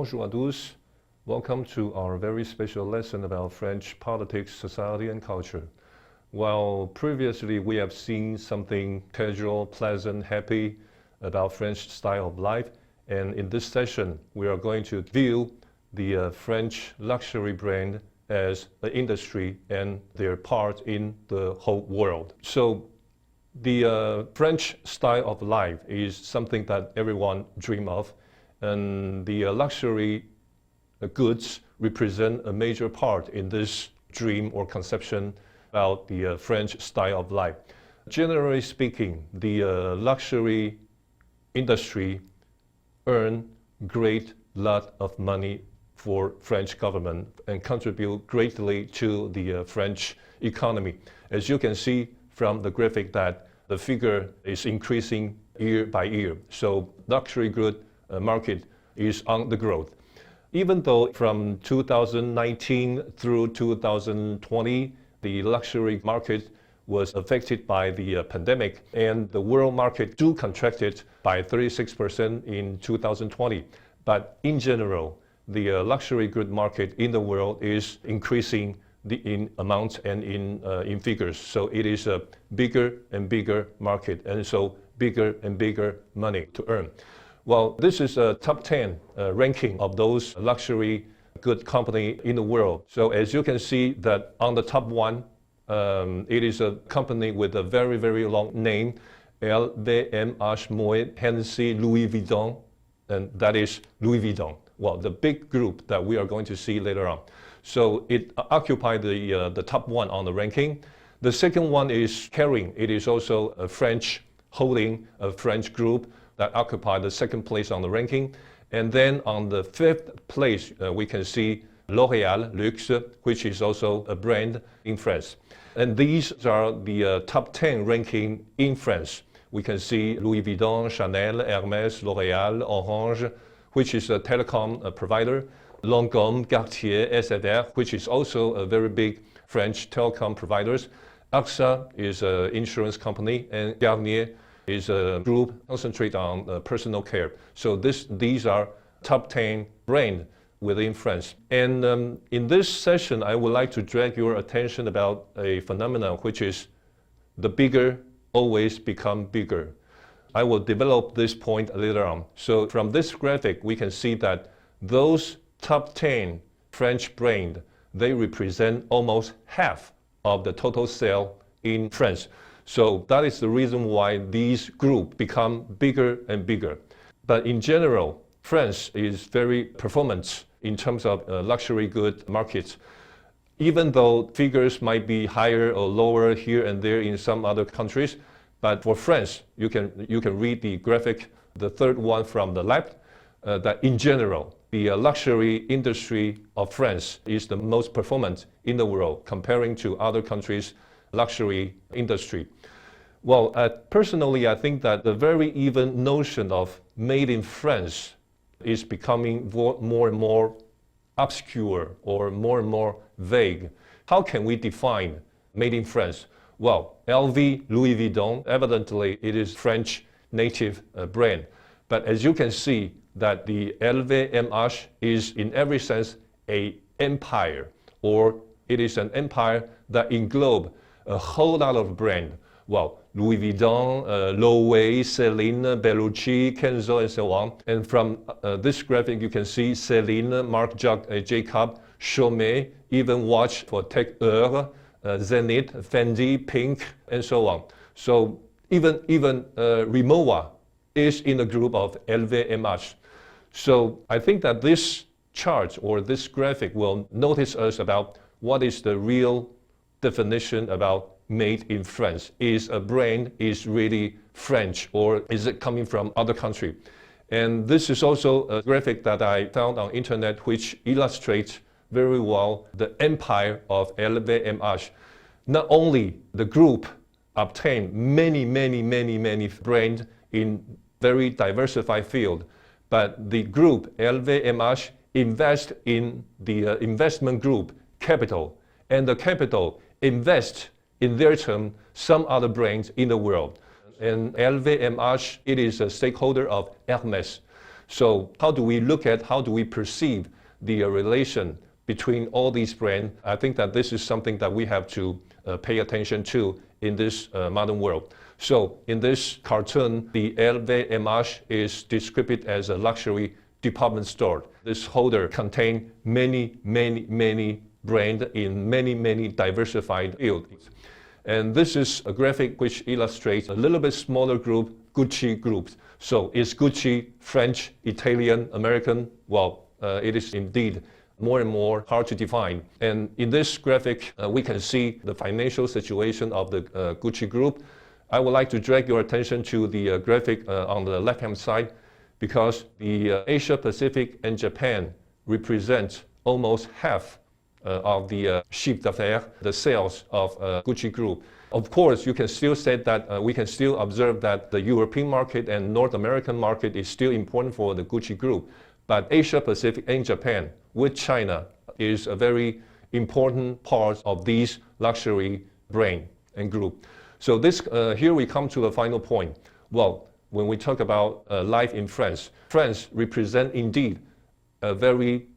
Bonjour à tous. Welcome to our very special lesson about French politics, society, and culture. While previously we have seen something casual, pleasant, happy about French style of life, and in this session we are going to view the French luxury brand as an industry and their part in the whole world. So the French style of life is something that everyone dreams of, and the luxury goods represent a major part in this dream or conception about the French style of life. Generally speaking, the luxury industry earn great lot of money for French government and contribute greatly to the French economy. As you can see from the graphic that the figure is increasing year by year. So luxury good market is on the growth. Even though from 2019 through 2020, the luxury market was affected by the pandemic, and the world market contracted by 36% in 2020. But in general, the luxury good market in the world is increasing in amount and in figures. So it is a bigger and bigger market, and so bigger and bigger money to earn. Well, this is a top 10 ranking of those luxury good company in the world. So as you can see that on the top one, it is a company with a very, very long name, LVMH, Moet, Hennessy, Louis Vuitton, and that is Louis Vuitton. Well, the big group that we are going to see later on. So it occupied the top one on the ranking. The second one is Kering. It is also a French holding, a French group that occupied the second place on the ranking. And then on the fifth place, we can see L'Oréal Luxe, which is also a brand in France. And these are the top 10 ranking in France. We can see Louis Vuitton, Chanel, Hermès, L'Oréal, Orange, which is a telecom provider, Lancôme, Cartier, SFR, which is also a very big French telecom providers. AXA is an insurance company, and Garnier is a group concentrate on personal care. So these are top 10 brands within France. And in this session, I would like to drag your attention about a phenomenon, which is the bigger always become bigger. I will develop this point later on. So from this graphic, we can see that those top 10 French brands, they represent almost half of the total sale in France. So that is the reason why these groups become bigger and bigger. But in general, France is very performant in terms of luxury good markets. Even though figures might be higher or lower here and there in some other countries, but for France, you can read the graphic, the third one from the left, that in general, the luxury industry of France is the most performant in the world comparing to other countries' luxury industry. Well, personally, I think that the very even notion of made in France is becoming more and more obscure or more vague. How can we define made in France? Well, LV, Louis Vuitton, evidently it is French native brand. But as you can see that the LVMH is in every sense an empire, or it is an empire that englobes a whole lot of brands. Well, Louis Vuitton, Loewe, Celine, Bellucci, Kenzo, and so on. And from this graphic, you can see Celine, Marc Jacob, Chaumet, even watch for Tech Heuer, Zenith, Fendi, Pink, and so on. So even Rimowa is in the group of LVMH. So I think that this chart or this graphic will notice us about what is the real definition about made in France. Is a brand is really French, or is it coming from other country? And this is also a graphic that I found on internet which illustrates very well the empire of LVMH. Not only the group obtained many brands in very diversified field, but the group LVMH invest in the investment group capital, and the capital invest in their turn some other brands in the world. And LVMH, it is a stakeholder of Hermès. So how do we perceive the relation between all these brands? I think that this is something that we have to pay attention to in this modern world. So in this cartoon, the LVMH is described as a luxury department store. This holder contains many brands in many diversified fields. And this is a graphic which illustrates a little bit smaller group, Gucci groups. So is Gucci French, Italian, American? Well, it is indeed more and more hard to define. And in this graphic, we can see the financial situation of the Gucci group. I would like to drag your attention to the graphic on the left-hand side, because the Asia Pacific and Japan represent almost half of the chiffre d'affaires, the sales of Gucci Group. Of course, you can still say that we can still observe that the European market and North American market is still important for the Gucci Group. But Asia Pacific and Japan with China is a very important part of these luxury brand and group. So this here we come to the final point. Well, when we talk about life in France, France represents indeed a very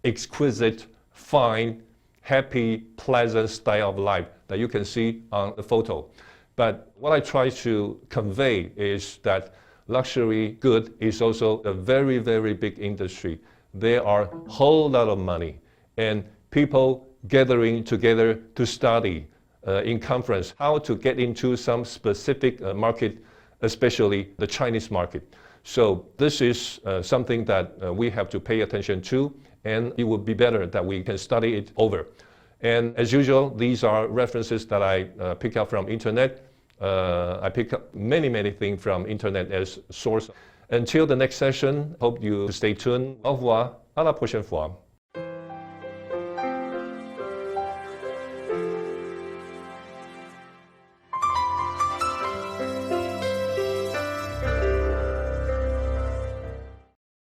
exquisite, fine, happy, pleasant style of life that you can see on the photo. But what I try to convey is that luxury good is also a very big industry. There are a whole lot of money and people gathering together to study in conference how to get into some specific market, especially the Chinese market. So this is something that we have to pay attention to, and it would be better that we can study it over. And as usual, these are references that I pick up from internet. I pick up many things from internet as source. Until the next session, hope you stay tuned. Au revoir, à la prochaine fois.